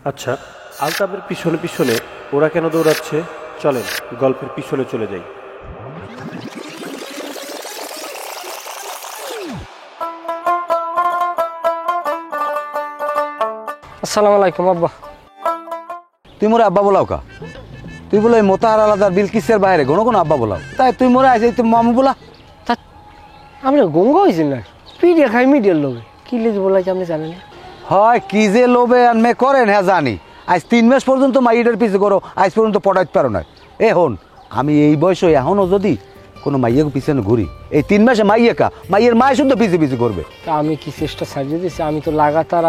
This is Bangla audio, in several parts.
আচ্ছা, আলতাবের পিছনে পিছনে ওরা কেন দৌড়াচ্ছে? চলেন গল্পের পিছনে চলে যাই। আসসালামু আলাইকুম আব্বা। তুই মোরে আব্বা বলাও কা? তুই বলে মোতাহার আলাদা বিলকিসের বাইরে কোনো কোনো আব্বা বলাও, তাই তুই মোরে আইসে তুই মামু বলা? তা আমরা গঙ্গা হয়েছি না, পিডিয়া খাই মিডিয়ার লোভে কি লেগে বলাইছে আপনি জানেন না? হয় কি যে লোভে আনমে করেন হ্যাঁ জানি। আজ 3 মাস পর্যন্ত মাইয়ের পিছু করো, আজ পর্যন্ত পড়াইতে পারো না। এ হন, আমি এই বয়সে এখনও যদি কোনো মাইয়ের পিছনে ঘুরি, এই 3 মাসে মাইয়ের মায়ের শুদ্ধ পিছু পিছু করবে। তা আমি কি চেষ্টা ছাড়িয়ে দিয়েছি? আমি তো লাগাতার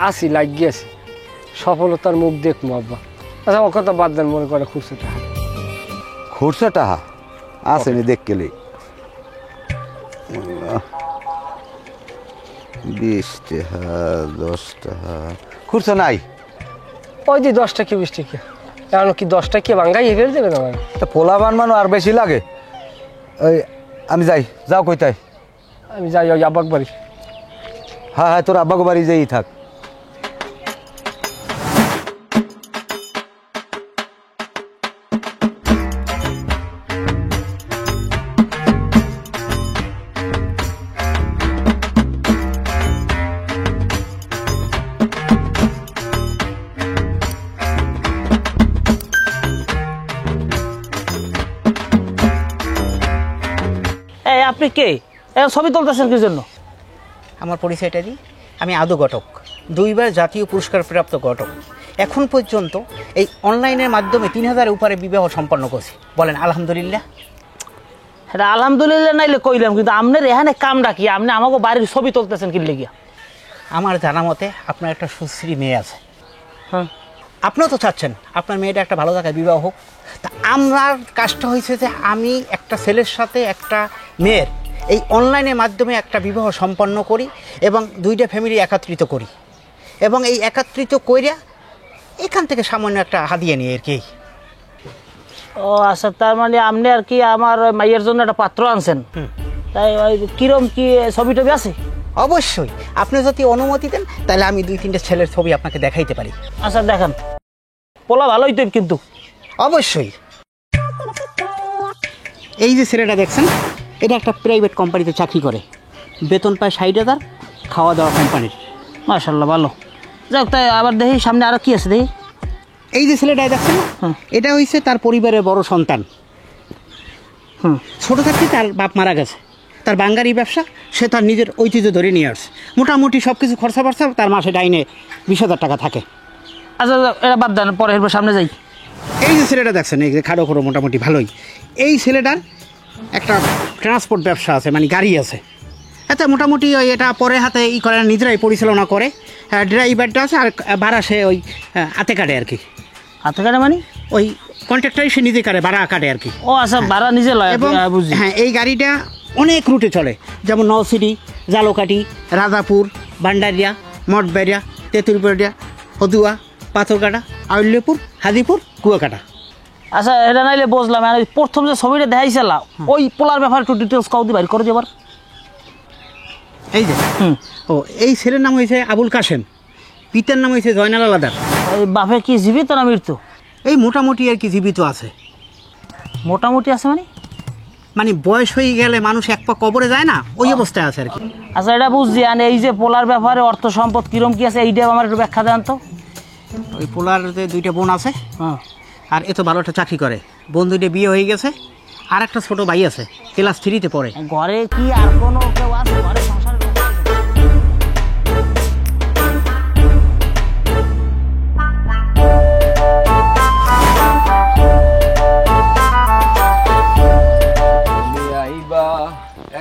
আসি লাগিয়ে আছি, সফলতার মুখ দেখবো আব্বা। আচ্ছা ও কথা বাদ দেন, মনে করে খুরসাটা খুরসা টাহা আসেনি দেখ কেলে 20 টাকা 10 টাকা খুরসা নাই। ওই যে 10 টাকা 20 টাকা, এখন কি 10 টাকা ভাঙ্গাই ফেলে দেবেন আমার? তা পোলা বানমানো আর বেশি লাগে। ওই আমি যাই, যাও কইতাই? আমি যাই ওই আব্বাক বাড়ি। হ্যাঁ হ্যাঁ, তোর আব্বাকে বাড়ি যেই থাক। আপনি কে? ছবি তুলতেছেন কি জন্য? আমার পরিচয়টা দিই, আমি আদু ঘটক, 2বার জাতীয় পুরস্কার প্রাপ্ত ঘটক। এখন পর্যন্ত এই অনলাইনের মাধ্যমে 3000-এর উপরে বিবাহ সম্পন্ন করছি। বলেন আলহামদুলিল্লাহ। এটা আলহামদুলিল্লাহ নাইলে কইলাম, কিন্তু আপনার এখানে কামটা কি? আপনি আমাকে বাড়ির ছবি তুলতেছেন কি লেগিয়া? আমার জানা মতে আপনার একটা সুশ্রী মেয়ে আছে। হ্যাঁ, আপনিও তো চাচ্ছেন আপনার মেয়েটা একটা ভালো জায়গায় বিবাহ হোক। তা আমার কাজটা হয়েছে যে আমি একটা ছেলের সাথে একটা মেয়ের এই অনলাইনের মাধ্যমে একটা বিবাহ সম্পন্ন করি এবং 2টা ফ্যামিলি একত্রিত করি, এবং এই একত্রিত কইরা এখান থেকে সামান্য একটা হাদিয়া নিয়ে আর কি। ও আচ্ছা, তার মানে আপনি আর কি আমার মাইয়ের জন্য একটা পাত্র আনছেন? তাই ওই কিরম কি ছবি টবি আছে? অবশ্যই, আপনি যদি অনুমতি দেন তাহলে আমি 2-3টে ছেলের ছবি আপনাকে দেখাইতে পারি। আচ্ছা দেখান, পোলা ভালোই তো কিন্তু। অবশ্যই। এই যে ছেলেটা দেখছেন, এটা একটা প্রাইভেট কোম্পানিতে চাকরি করে, বেতন পায় 60,000, খাওয়া দাওয়া কোম্পানির। মাশাআল্লাহ ভালো। যাক, তাই আবার দেখি সামনে আরো কি আছে দেখি। এই যে ছেলেটা দেখছেন না, এটা হচ্ছে তার পরিবারের বড় সন্তান। ছোটো থাকতে তার বাপ মারা গেছে, তার বাঙ্গারি ব্যবসা, সে তার নিজের ঐতিহ্য ধরে নিয়ে আসছে। মোটামুটি সব কিছু খরচা বর্চা তার মাসে ডাইনে 20,000 টাকা থাকে। আচ্ছা এটা বাদ দেন, পরে এরপর সামনে যাই। এই যে ছেলেটা দেখছেন, এই যে খাড়ো খড়ো মোটামুটি ভালোই, এই ছেলেটার একটা ট্রান্সপোর্ট ব্যবসা আছে, মানে গাড়ি আছে। আচ্ছা মোটামুটি ওই এটা পরে হাতে করে নিজেরাই পরিচালনা করে। ড্রাইভারটা আছে, আর ভাড়া সে ওই হাতে কাটে আর কি। হাতে কাটে মানে? ওই কন্ট্রাক্টরই সে নিজে কাটে, ভাড়া কাটে আর কি। ও আচ্ছা, ভাড়া নিজে লয়। এবং বুঝি। হ্যাঁ, এই গাড়িটা অনেক রুটে চলে, যেমন নলসিটি, জালোকাটি, রাজাপুর, ভান্ডারিয়া, মঠবেড়িয়া, তেঁতুলবেড়িয়া, হদুয়া, পাথরকাটা, আউল্যপুর, হাজিপুর, কুয়াকাটা। আচ্ছা এটা নাইলে বুঝলাম, আর ওই প্রথম যে ছবিটা দেখাইছিলাম ওই পোলার ব্যাপারে একটু ডিটেলস কাউ দিয়ে বাইর করে দেবার। এই যে ও, এই ছেলের নাম হয়েছে আবুল কাশেম, পিতার নাম হয়েছে জয়নাল আলাদার। ওই বাপে কি জীবিত না মৃত্যু? এই মোটামুটি আর কি জীবিত আছে। মোটামুটি আছে মানে? মানে বয়স হয়ে গেলে মানুষ এক পা কবরে যায় না, ওই অবস্থায় আছে আর কি। আচ্ছা এটা বুঝছি, আর এই যে পোলার ব্যাপারে অর্থ সম্পদ কিরম কি আছে এইটা আমার একটু ব্যাখ্যা দেন তো। ওই পোলার যে 2টা বোন আছে, হ্যাঁ, আর এত ভালো একটা চাকরি করে, বোন 2টে বিয়ে হয়ে গেছে, আর একটা ছোট ভাই আছে, ক্লাস 3-তে পড়ে। ঘরে কি আর কোনো কেউ আছে? ঘরে সংসার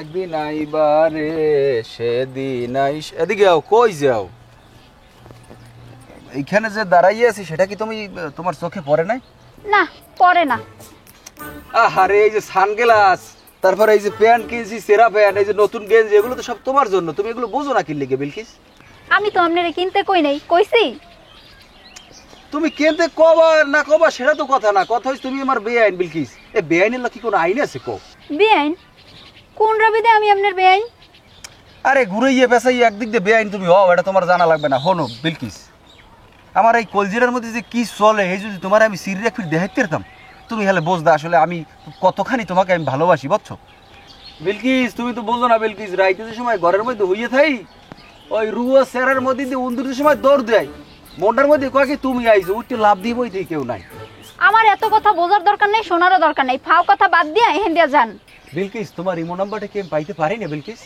একদিন আইবারে সেদিন আইস। এদিকে যাও, কই যাও? এইখানে যে দাঁড়াইয়ে আছি সেটা কি তুমি তোমার চোখে পড়ে নাই? না, পরে না। আরে এই যে সানগ্লাস, তারপরে এই যে প্যান্ট কিনছি, সেরা প্যান্ট, এই যে নতুন গেঞ্জি, এগুলো তো সব তোমার জন্য। তুমি এগুলো বোঝো না কি লিখে বিলকিস? আমি তো আপনারে কিনতে কই নাই, কইছি। তুমি কিনতে কবা না কবা সেটা তো কথা না, কথা হচ্ছে তুমি আমার বেআইন বিলকিস। এ বেআইনের কি কোনো আইন আছে? কো বেআইন? কোন রবিদে আমি আপনার বেআইন? আরে ঘুরাইয়ে পেঁচাইয়ে একদিক দিয়ে বেআইন তুমি হও, এটা তোমার জানা লাগবে না। হনো বিলকিস, আমার এই কলজিরার মধ্যে যে কি চলে এই যদি তোমার আমি সিরিয়া ফির দেখাইতে পারতাম তুমি হলে বুঝদা আসলে আমি কতখানি তোমাকে আমি ভালোবাসি বুঝছো। বিলকিস তুমি তো বলছো না বিলকিস, রাইতে যে সময় ঘরের মধ্যে হইয়ে থাই ওই রুয়া সেরার মধ্যে দিয়ে উন্দুরের সময় দৌড় দেয়, মনটার মধ্যে কয় কি তুমি আইছো, উঠতে লাভ দিবই থেকে কেউ নাই। আমার এত কথা বোঝার দরকার নেই, শোনারও দরকার নেই, ফাও কথা বাদ দিয়া এহেন দিয়া যান। বিলকিস তোমার ইমো নাম্বারটা কি আমি পাইতে পারি না বিলকিস?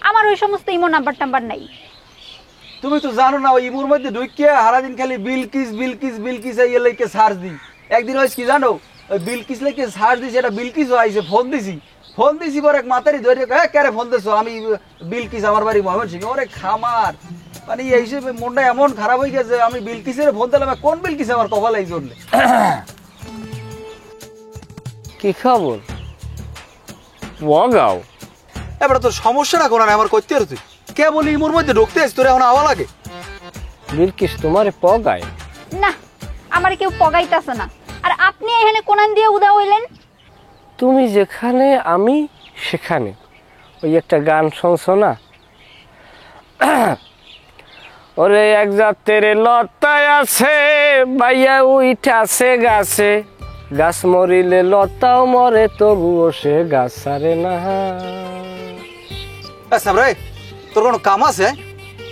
আমার ওই সমস্ত ইমো নাম্বার টাম্বার নাই। তুমি তো জানো না ওই ইমোর মধ্যে ঢুকিয়ে সারাদিন খালি বিলকিস বিলকিস বিলকিস এই লাইকে সার্চ দিই। একদিন হয়েছে কি জানো, ওই বিলকিস লাইকে সার্চ দিছি, এটা বিলকিস আইছে, ফোন দিছি পরে এক মাতারি ধরে ক্যারে ফোন দিছো, আমি বিলকিস আমার বাড়ি ময়মনসিংহ, ওরে খামার মানে এই হিসেবে মনটা এমন খারাপ হয়ে গেছে, আমি বিলকিসের ফোন দিলাম, কোন বিলকিস আমার কপাল এই জন্য। কি খবর বগাও? এবার তোর সমস্যাটা কোন আমার করতে আর তুই কে বলি ইমোর মধ্যে ঢুকতে আসিস, তোর এখন আওয়া লাগে। বিলকিস তোমারে পগায়? না, আমার কেউ পগাইতাছে না। আর আপনি এখানে কোনান দিয়ে উদা হইলেন? তুমি যেখানে আমি সেখানে। ওই একটা গান শুনছো না, ওরে এক জাতের লতায় আছে বাইয়া উইঠাছে গাছে, গাছ মরিলে লতাও মরে তবুও সে গাছ ছাড়ে না। রে তোর কোনো কাম আছে?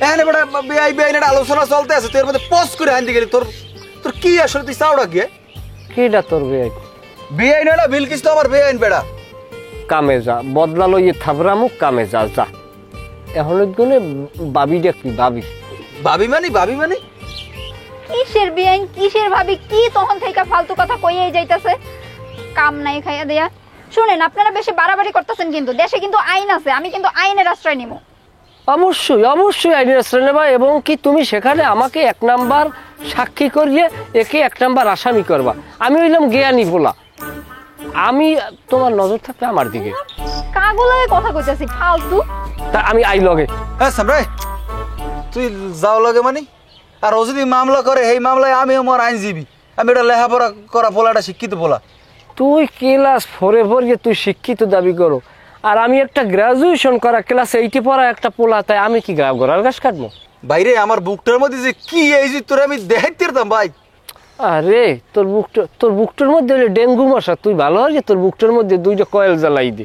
এখানে বেটা বেআই বেআইনের আলোচনা চলতে আছে, তোর মধ্যে পোস্ট করে আনতে গেলি, তোর তোর কি আসলে তুই চাওটা কি? কিটা তোর বেআই? বেআইন না বিলকিস তো আমার বেআইন বেড়া। কামে যা, বদলা লইয়ে থাবরামুক, কামে যা যা। এখন গুনে বাবি দেখবি, বাবি ভাবি মানে কিসের বিয়াইন, কিসের ভাবি, কি তখন থেকে ফালতু কথা কইয়াই যাইতাছে, কাম নাই খাইয়া দেয়া। শুনেন, আপনারা বেশি বাড়াবাড়ি করতেছেন, কিন্তু দেশে কিন্তু আইন আছে, আমি কিন্তু আইনের আশ্রয় নিব। অবশ্যই অবশ্যই আইনের আশ্রয় নেবা, এবং কি তুমি সেখানে আমাকে 1 নাম্বার সাক্ষী করিয়ে একে 1 নাম্বার আসামি করবা। আমি হইলাম জ্ঞানী বলা, আমি তোমার নজর থাকবে আমার দিকে। কাগুলায় কথা কইতাছি ফালতু। তা আমি আই লগে। হ্যাঁ সামরাই তুই যাও লাগে মানে, আর ও যদি মামলা করে এই মামলায় আমি আমার আইনজীবী, আমি এটা লেখাপড়া করা পোলাটা শিক্ষিত পোলা। তুই ক্লাস 4-এ পড়িয়ে তুই শিক্ষিত দাবি করো, আর আমি একটা গ্রাজুয়েশন করা ক্লাস 8-এ পড়া একটা পোলা, তাই আমি কি ঘোড়ার ঘাস কাটবো? বাইরে আমার বুকটার মধ্যে যে কি এই যে তোর আমি দেখাইতে পারতাম ভাই। আরে তোর বুকটার মধ্যে হলে ডেঙ্গু মশা, তুই ভালো হয় যে তোর বুকটার মধ্যে 2টা কয়েল জ্বালাই দে।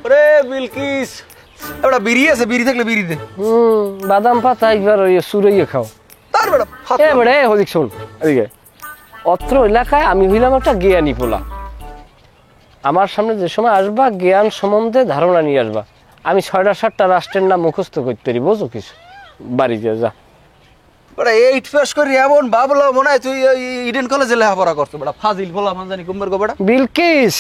ওরে বিলকিস একটা বিড়ি আছে, বিড়ি থাকলে বিড়ি দে। বাদাম পাতা একবার ওই সুরাইয়ে খাও। তার বেটা এবারে হদিক শোন, এদিকে অত্র এলাকায় আমি হইলাম একটা জ্ঞানী পোলা। আমার সামনে যে সময় আসবা জ্ঞান সম্বন্ধে ধারণা নিয়ে আসবা। আমি 6টা-7টা রাষ্ট্রের নাম মুখস্থ করতে পারি, বোঝো কিছু? বাড়ি দিয়ে যা। বেটা 8 পাস করি এমন ভাবলো মনে হয় তুই ইডেন কলেজে লেখাপড়া করছো। বেটা ফাজিল বলা মান জানি কুম্বের গো বেটা। বিলকিস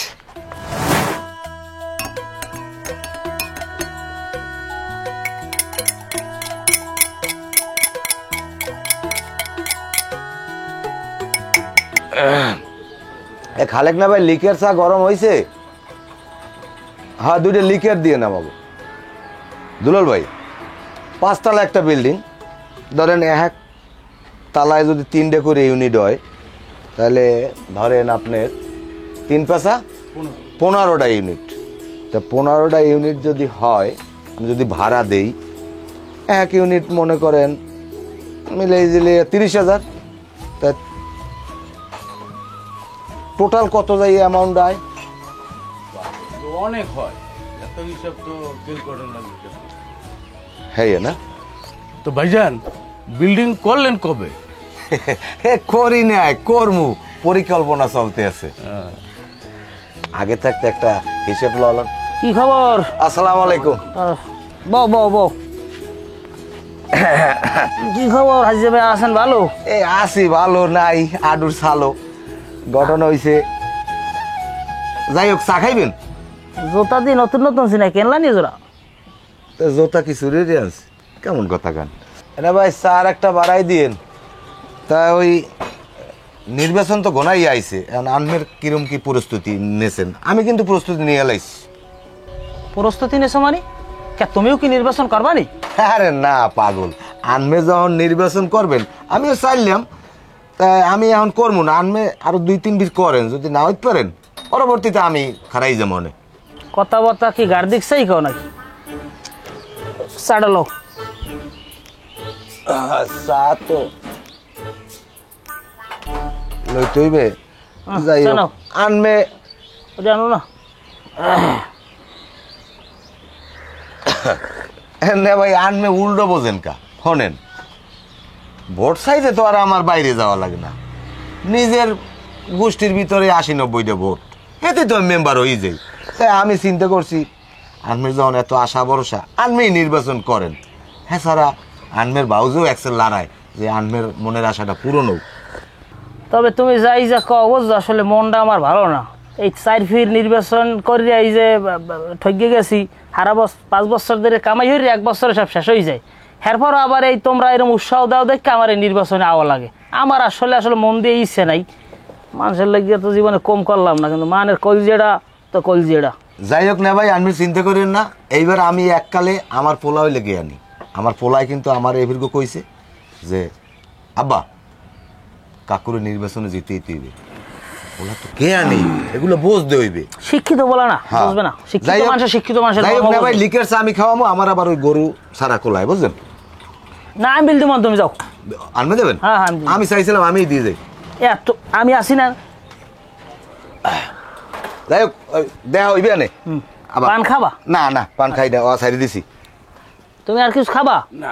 খালেক না ভাই লিকের চা গরম হয়েছে? হ্যাঁ 2টা লিকের দিয়ে নামাবো। দুলাল ভাই 5 তলা একটা বিল্ডিং, ধরেন 1 তালায় যদি 3টে করে ইউনিট হয়, তাহলে ধরেন আপনার 3 পাঁচা 15টা ইউনিট। তা 15টা ইউনিট যদি হয়, আমি যদি ভাড়া দেই 1 ইউনিট মনে করেন মিলে দিলে 30,000, তা টোটাল কত যায় অ্যামাউন্ট আয়? অনেক হয়, এত হিসাব তো কেউ করেন না। হ্যাঁ না তো ভাইজান বিল্ডিং করলেন কবে? করি নাই, করমু, পরিকল্পনা চলতে আছে। আগে থাকতে একটা হিসেব ললাম। কি খবর? আসসালামু আলাইকুম। বউ বউ বউ কি খবর? হাজি ভাই আছেন ভালো? এই আসি ভালো নাই, আডুর সালো। ঘটনা হইছে, যাই হোক চা খাইবেন? জোতা দিয়ে নতুন নতুন সিনাই কেনলা নিয়ে জোড়া? তো জোতা কি চুরি আছে? কেমন কথা গান না ভাই, চার একটা বাড়াই দিয়েন। তা ওই নির্বাচন তো ঘনাই আইছে, এখন আনমের কিরম কি প্রস্তুতি নেছেন? আমি কিন্তু প্রস্তুতি নিয়ে এলাইছি। প্রস্তুতি নেছো মানে? তুমিও কি নির্বাচন করবানি? আরে না পাগল, আনমে যখন নির্বাচন করবেন আমিও চাইলাম, তাই আমি এখন করবো না। আনমে আরো 2-3 বিট করেন, যদি না হইতে পারেন পরবর্তীতে আমি খারাই যে মনে। কথাবার্তা কি গার্দিক চাই খাও নাকি? চাড়ালো চা তো লইতে হইবে যাই হোক জানো। আনমে জানো না না ভাই আনমে উল্টো বোঝেন কা শোনেন ভোট চাইতে তো আর আমার বাইরে যাওয়া লাগে না নিজের গোষ্ঠীর ভিতরে ৮০-৯০টা ভোট এতে তো আমি মেম্বার হয়ে যাই তাই আমি চিন্তা করছি আনমের যখন এত আশা ভরসা আনমেই নির্বাচন করেন হ্যাঁ সারা আনমের বাউজেও একসেল লড়াই যে আনমের মনের আশাটা পূরণ হোক। তবে তুমি যাই যা কও বুঝছো, আসলে মনটা আমার ভালো না। এই 4 ফির নির্বাচন করি এই যে ঠকে গেছি, সারা 5 বছর ধরে কামাই হইরে 1 বছরে সব শেষ হয়ে যায়। এরপর আবার এই তোমরা এরকম উৎসাহ দাও দেখে আমার এই নির্বাচনে আওয়া লাগে। আমার আসলে মন দিয়ে ইচ্ছে নাই, মানুষের লাগিয়ে তো জীবনে কম করলাম না, কিন্তু মানের কলজেড়া তো কলজেড়া। যাই হোক না ভাই আমি চিন্তা করেন না, এইবার আমি এককালে আমার পোলাও লেগে আনি। আমার পোলায় কিন্তু আমার এভিরগো কইছে যে আব্বা কাকুরে নির্বাচনে জিতেই হইবে। ওলা তো কে আনি এগুলো বুঝতে হইবে। শিক্ষিত বলা না, হ্যাঁ। বুঝবে না। শিক্ষিত যাই হোক- মানুষের শিক্ষিত মানুষের যাই হোক ধর্ম না ভাই বুঝবে। লিকের চা আমি খাওয়াবো, আমার আবার ওই গরু সারা কোলায় বুঝলেন। না আমি বিল দিমন, তুমি যাও। আনবে দেবেন? হ্যাঁ, হ্যাঁ, আমি দিব। আমি চাইছিলাম আমিই দিয়ে যাই। এত আমি আসি না। যাই হোক ওই দেখা হইবে আনে আবার পান খাবা? না না পান খাই না, ও সাইড দিছি। তুমি আর কিছু খাবা? না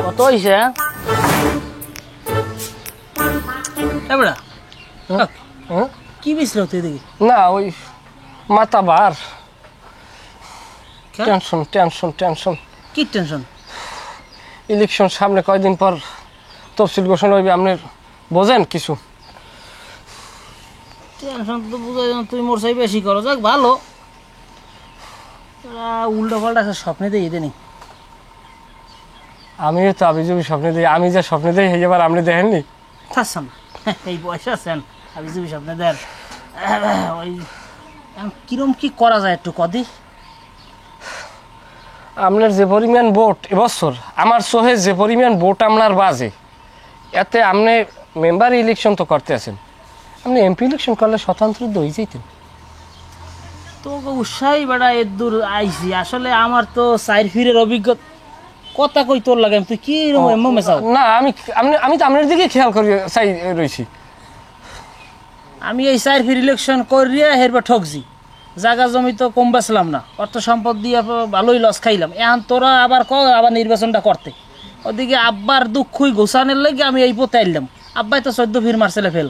কত হইছে? এবড়া হ্যাঁ? কি বিছরাও তুই দেখি? না ওই মাথা বার, কেন? Tension tension tension. কি টেনশন? ইলেকশন সামনে কয়দিন পর তফসিল ঘোষণা হইবে, আপনার বোঝেন কিছু? টেনশন তো বুঝাই না, তুই মোর চাই বেশি করো। যাক ভালো, উল্টো পাল্টা স্বপ্নে দেই দেনি। আমিও তো আবিজুবি স্বপ্নে দিই, আমি যা স্বপ্নে দিই সেই এবার আপনি দেখেননি? থাকছেন এই বয়সে আছেন আমি যদি স্বপ্নে দেন ওই কিরম কি করা যায় একটু কদি? আপনার যে পরিমাণ ভোট এবছর আমার চোহে যে পরিমাণ ভোট আপনার বাজে, এতে আপনি মেম্বার ইলেকশন তো করতে আছেন, আপনি এমপি ইলেকশন করলে স্বতন্ত্র দই যেতেন। তো উৎসাহী বেড়া এর দূর আইসি, আসলে আমার তো 4 ফিরের অভিজ্ঞতা। কথা কই তোর লাগে, তুই কি মেসাও? না আমি তো আপনার দিকে খেয়াল করি চাই রয়েছি। আমি এই 4 ফির ইলেকশন করিয়া হেরবার ঠকছি, জায়গা জমি তো কম বেচলাম না, অর্থ সম্পদ দিয়ে ভালোই লস খাইলাম। এখন তোরা আবার আবার নির্বাচনটা করতে, ওদিকে আব্বার দুঃখই গোসানের লাগে আমি এই পথে আইলাম। আব্বাই তো 14 ফির মারছেলে ফেল।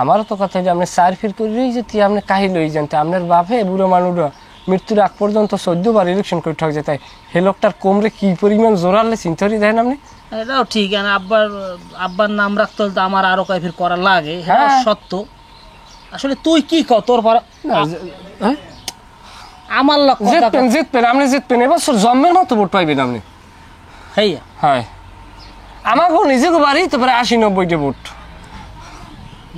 আমারও তো কথা যে আপনি 4 ফির করেই যে তুই আপনি কাহি লই যান, আপনার বাপে বুড়ো মানুষরা মৃত্যুর আগ পর্যন্ত 14 বার ইলেকশন করে ঠক যায়, তাই হে লোকটার কোমরে কি পরিমাণ জোরালে চিন্তারি দেন আপনি। এটাও ঠিক, আব্বার নাম রাখতে হলে তো আমার আরো কয় ফির করা লাগে। হ্যাঁ সত্য। আসলে তুই কি কর তোর হ্যাঁ? আমার লক্ষ্য জিতবেন আপনি জিতবেন, এবছর জন্মের মতো ভোট পাইবেন আপনি। হইয়া হ্যাঁ আমাকেও নিজেকে বাড়ি তো প্রায় 80-90টা ভোট।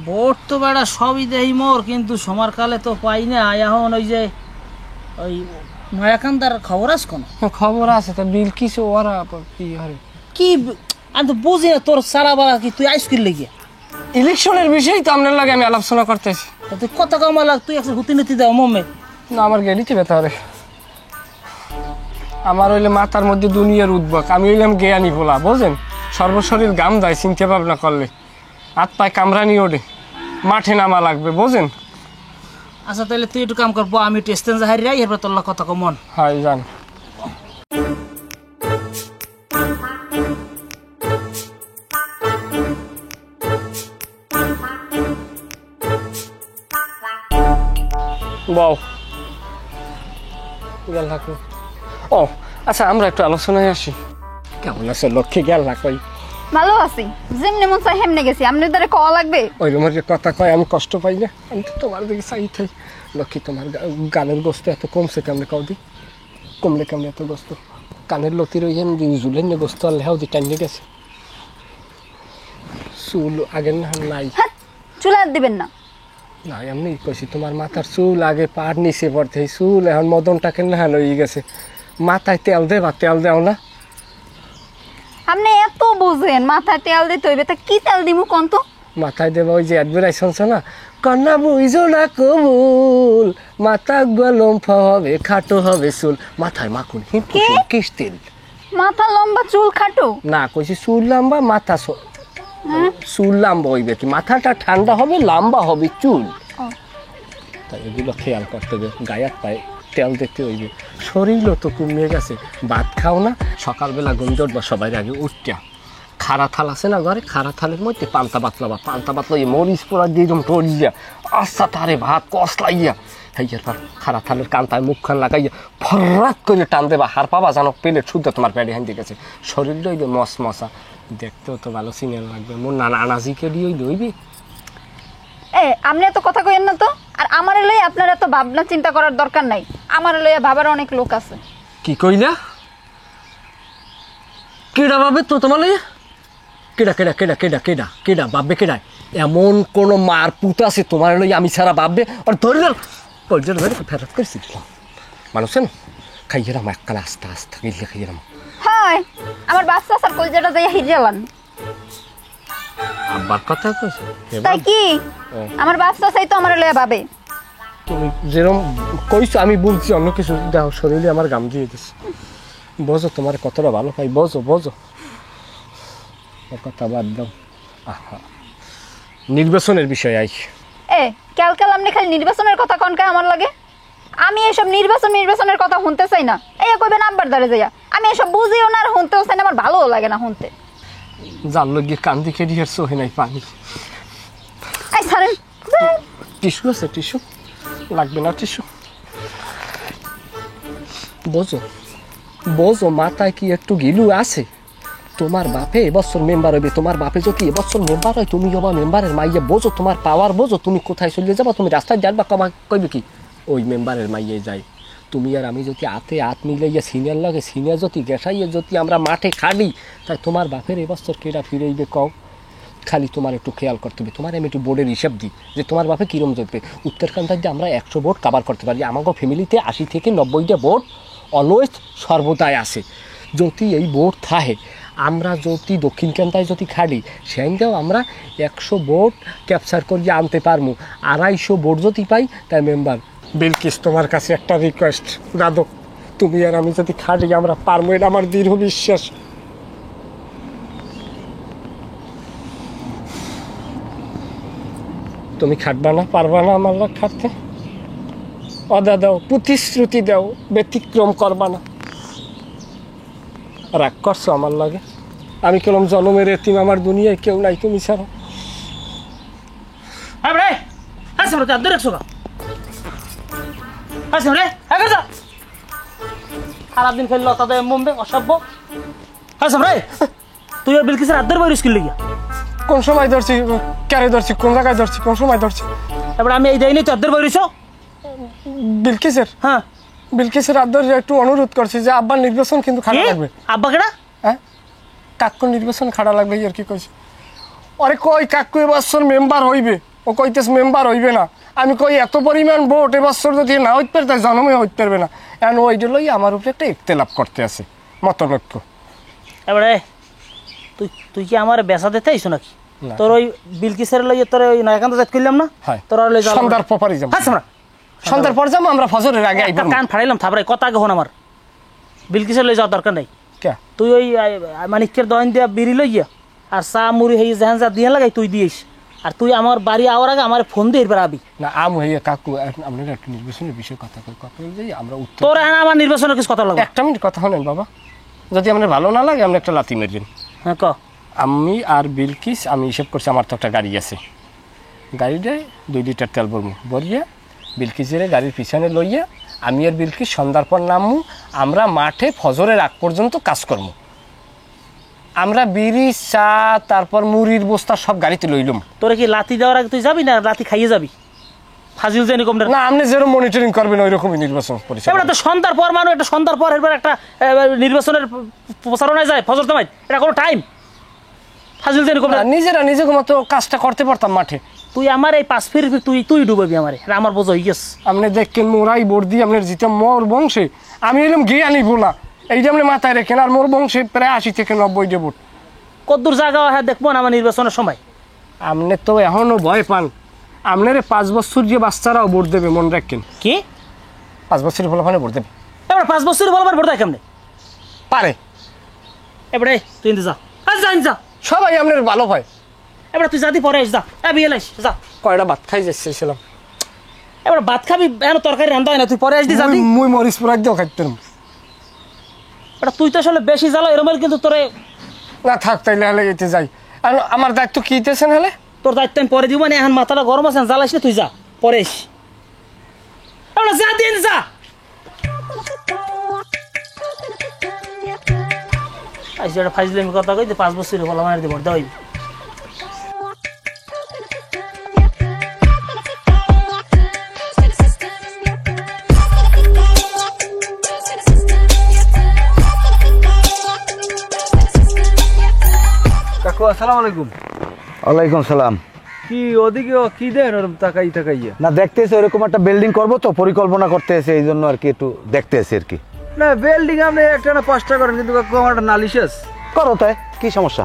ভোট তো বেড়া সবই দেই মোর, কিন্তু সমারকালে তো পাই না। এখন ওই যে ওই নয়াকান্দার খবর আছে কোন? খবর আছে, তা বিল কিছু ওরা কি হারে কি আমি তো বুঝি না তোর সারা বাড়া কি তুই আইসক্রিম লেগে ইলেকশনের বিষয়েই তো আপনার লাগে আমি আলোচনা করতেছি। তুই কত কমা লাগ, তুই একটা হুতি নীতি দাও মমে। না আমার গেলিতে ব্যথা রে, আমার হইলে মাথার মধ্যে দুনিয়ার উদ্ভব। আমি হইলাম জ্ঞানী বলা, বোঝেন, সর্বশরীর গাম দেয় চিন্তা ভাবনা করলে, হাত পায়ে কামড়ানি ওঠে, মাঠে নামা লাগবে, বোঝেন। আচ্ছা তাহলে তুই একটু কাম করবো, আমি একটু স্টেঞ্জ হারি রাই, এরপর তোর কথা কমন। হয় জান। বাও গেল থাকো। ও আচ্ছা আমরা একটু আলোচনায় আসি। কেমন আছে লক্ষ্যে গেল না কই? ভালো আছি, যেমনি মন চাই হেমনে গেছি। আপনার দ্বারা কওয়া লাগবে? ওই রকমের কথা কয় আমি কষ্ট পাই না, আমি তো তোমার দিকে চাই থাই। লক্ষ্মী তোমার গানের গোস্ত এত কমছে কেমনে কাউ দি? কমলে কেমনে এত গোস্ত? কানের লতির ওই জুলেন না গোস্ত আর লেহাও দি টাইনে গেছে, চুল আগের না নাই। হ্যাঁ, চুলে হাত দিবেন না। না এমনি কইছি, তোমার মাথার চুল আগে পার নিচে পড়তে, এই চুল এখন মদনটা কেন হ্যাঁ লই গেছে। মাথায় তেল দে বা তেল দেও না? আপনি এত বুঝেন, মাথায় তেল দিতে হইবে, তা কি তেল দিমু কোন তো? মাথায় দেবা ওই যে অ্যাডভার্টাইজ না, কন্যা বুঝো না কবুল, মাথা গলম হবে, খাটো হবে চুল, মাথায় মাখুন হিট কিস তেল, মাথা লম্বা চুল খাটো? না কইছি চুল লম্বা মাথা চুল লম্বা হইবে কি, মাথাটা ঠান্ডা হবে লম্বা হবে চুল। তাই এগুলো খেয়াল করতে হবে, গায়ের পায়ে তেল দেখতে হইবে। শরীরও তো কমিয়ে গেছে, ভাত খাও না, সকালবেলা ঘুম উঠবা সবাই আগে উঠটা খাড়া থাল আছে না ঘরে, খাড়া থালের মধ্যে পান্তা বাতলাবা, পান্তা বাতলা মরিচ পোড়া দিয়ে একদম টরিয়া আস্তা তারে ভাত কষলাইয়া খাইয়ার পর খাড়া থালের কান্তায় মুখখান লাগাইয়া ফরাত করে টান দেবা, হার পাবা জানো পেলে শুদ্ধ তোমার পেটে হান দিকেছে, শরীর হইবে মস মশা, দেখতেও তো ভালো সিঙ্গেল লাগবে। মোর নানা আনাজিকে দিয়ে দইবি। আপনি এত কথা কইেন না তো। আর আমার লই আপনার এত ভাবনা চিন্তা করার দরকার নাই, আমার লইয়া ভাবার অনেক লোক আছে। কি কইলা? কেডা ভাবে তো তোমার লইয়া? কেডা কেডা কেডা কেডা কেডা কেডা ভাববে? কেডা এমন কোন মার পুত আছে তোমার লইয়া আমি ছাড়া ভাববে? আর ধরে ধরে ফেরত করেছি মানুষেন খাইয়েরাম এককালে আস্তে আস্তে গিলে খাইয়েরাম। হয় আমার বাচ্চা স্যার কলজাটা যাইয়া হিজালান। আব্বার কথা কইছ? তাই কি আমার বাচ্চা চাই তো আমার লইয়া ভাবে। তুমি যেরকম কইছো আমি বলছি অন্য কিছু দাও, শরীরে আমার গাম দিয়ে দিস। বোঝো তোমার কতটা ভালো পাই, বোঝো বোঝো। কথা বাদ দাও। আহা নির্বাচনের বিষয় আই কাল আপনি খালি নির্বাচনের কথা কনকা আমার লাগে। আমি এসব নির্বাচনের কথা শুনতে চাই না। এই কইবেন আব্বার দ্বারে যাইয়া আমি এসব বুঝিও না আর শুনতেও চাই না, আমার ভালোও লাগে না শুনতে। জানলো গিয়ে কান্দি খেয়ে দিয়ে চোখে নাই পানি। এই ছাড়েন। টিস্যু আছে? টিস্যু লাগবে না? টিস্যু বোঝো বোঝো, মাথায় কি একটু গিলু আছে? তোমার বাপে এবছর মেম্বার হইবে, তোমার বাপে যদি এবছর মেম্বার হয় তুমি হবা মেম্বারের মাইয়া। বোঝো তোমার পাওয়ার, বোঝো তুমি কোথায় চলে যাবা। তুমি রাস্তায় যাবা কইবে কি ওই মেম্বারের মাইয়ে যাই। তুমি আর আমি যদি হাতে হাত মিলাইয়া সিনিয়র লাগে, সিনিয়র যদি গেসাইয়া যদি আমরা মাঠে খাড়ি, তাই তোমার বাপের এবছর কেটা ফিরেইবে কও? খালি তোমার একটু খেয়াল করতে হবে। তোমার আমি একটু বোর্ডের হিসাব দিই যে তোমার বাপে কিরম জিতবে। উত্তরকান্দায় যে আমরা 100 ভোট কাভার করতে পারি, আমাকে ফ্যামিলিতে 80 থেকে 90টা ভোট অলওয়েজ সর্বদাই আছে। যদি এই ভোট থাকে, আমরা যদি দক্ষিণকান্দায় যদি খাড়ি, সেখানটাও আমরা 100 ভোট ক্যাপচার করিয়ে আনতে পারবো। 250 ভোট যদি পাই তাই মেম্বার। বিলকিস তোমার কাছে একটা রিকোয়েস্ট, দাদু তুমি আর আমি যদি খাড়ি আমরা পারবো, এটা আমার দৃঢ় বিশ্বাস। তুমি খাটবা না, পারবা না আমার লোক খাটতে? অদা দাও, প্রতিশ্রুতি দাও, ব্যতিক্রম করবা না। রাগ করছো আমার লাগে? আমি কেমন জন্মের এতিম, আমার দুনিয়ায় কেউ নাই তুমি ছাড়া। খারাপ দিন খেললো তাদের মুম্বে অসভ্য। তুই আর বিলকিসের আদ্দার বাইরে স্কুল লিগিয়া কোন সময় ধরছি, ক্যারে ধরছি, কোন জায়গায় ধরছি, কোন সময় ধরছি? এবার আমি এই দেয়নি তো আদ্দার বাইরেছ। বিলকিসের? হ্যাঁ বিলকিসের আদ্দার একটু অনুরোধ করছি যে আব্বার নির্বাচন কিন্তু খারাপ লাগবে। আব্বা কেডা? হ্যাঁ কাকু নির্বাচন খারাপ লাগবে আর কি কইছি। আরে কই কাকু এবছর মেম্বার হইবে, ও কইতেছ মেম্বার হইবে না। আমি কই এত পরিমাণ ভোট এবছর যদি না হইতে পারে তাই জন্মে হইতে পারবে না। এখন ওইটা লই আমার উপরে একটা ইখতিলাফ করতে আছে, মতনৈক্য। এবারে তুই কি আমার বেচা দিতে আইছো নাকি? তোর ওই বিলকিসের লইয়ে তোর ওই নয়াকান্ত যাত করলাম না, তোর লই যাও সন্ধ্যার পরই যাব। সন্ধ্যার পর যাবো আমরা, ফজরের আগে আইব। কান ফাড়াইলাম থাবরাই কথা আগে হন আমার। বিলকিসের লই যাওয়ার দরকার নাই। কে তুই ওই মানিকের দহন দিয়া বিড়ি লইয়া আর চা মুড়ি হই যেহান যা দিয়ে লাগাই তুই দিস। আর তুই আমার বাড়ি আওয়ার আগে আমার ফোন দিয়ে এবার আবি না। আম হইয়া কাকু আপনার একটু নির্বাচনের বিষয়ে কথা বলি আমরা। তোর হ্যাঁ আমার নির্বাচনের কিছু কথা লাগবে? একটা মিনিট কথা শোনেন বাবা, যদি আপনার ভালো না লাগে আপনি একটা লাথি মারবেন। হ্যাঁ ক। আমি আর বিলকিস আমি হিসেব করছি, আমার তো একটা গাড়ি আছে, গাড়িটায় 2 লিটার তেল ভরবো, ভরিয়া বিলকিসের গাড়ির পিছনে লইয়া আমি আর বিলকিস সন্ধ্যার পর নামবো। আমরা মাঠে ফজরের আগ পর্যন্ত কাজ করবো। আমরা বিড়ি, চা, তারপর মুড়ির বস্তা সব গাড়িতে লইলাম। তোরে কি লাথি দেওয়ার আগে তুই যাবি না লাথি খাইয়ে যাবি? ফাজিল জানি কম না। আপনি যেরকম মনিটরিং করবেন ওই রকমই নির্বাচন পরিচালনা। এবার তো সন্ধ্যার পর মানুষ একটা সন্ধ্যার পর এবার একটা নির্বাচনের প্রচারণায় যায় ফজর সময়, এটা কোনো টাইম? ফাজিল জানি কম না। নিজেরা নিজেকে মতো কাজটা করতে পারতাম মাঠে। তুই আমার এই 5 ফির তুই ডুবাবি আমারে, আমার বোঝা হয়ে গেছে। আপনি দেখেন মোরাই বর্দি আপনার জিতাম মোর বংশে, আমি এলাম জ্ঞানী ভোলা, এইটা আপনি মাথায় রেখেন। আর মোর বংশে প্রায় 80 থেকে 90টা ভোট। কদ্দূর জায়গা হ্যাঁ দেখবো না আমার নির্বাচনের সময়। আপনি তো এখনো ভয় পান। আপনার 5 বছর যে বাচ্চারাও ভোট দেবে, মনে রাখেন। কি 5 বছরের ফলাফলে ভোট দেবে? এবার 5 বছরের বলবার ভোট দেয় কেমনে পারে? এবারে তুই যা যা যা সবাই আপনার ভালো হয়। এবার তুই যাদি পরে আস যা বিয়ে লাইস যা। কয়টা ভাত খাই যাচ্ছিলাম, এবার ভাত খাবি এখন তরকারি রান্ধা হয় না, তুই পরে আসবি যাদি। মুই মরিচ পুরাক দিও খাইতাম এটা তুই তো আসলে বেশি জ্বালা এরম কিন্তু তোরে না থাক, তাইলে হলে এতে যাই। আর আমার দায়িত্ব কি দিতেছেন হলে? তোর দায়িত্ব আমি পরে দিব না, এখন মাথাটা গরম আছে জ্বালাইস না, তুই যা পরে আস। এবার যা দিন যা। আইসি একটা ফাইজলামি কথা কই 5 বছর বলা মার দিব দাও। কাকু আসসালামু আলাইকুম। ওয়ালাইকুম সালাম। কি ওদিকে কি দেন ওরকম তাকাই তাকাইয়া? না দেখতেছে ওরকম একটা বিল্ডিং করবো তো, পরিকল্পনা করতেছে, এই জন্য আর কি একটু দেখতেছে আর কি। না বিল্ডিং আপনি একটা না 5টা করেন, কিন্তু কাকু আমার একটা নালিশ আছে। করো তাই, কি সমস্যা?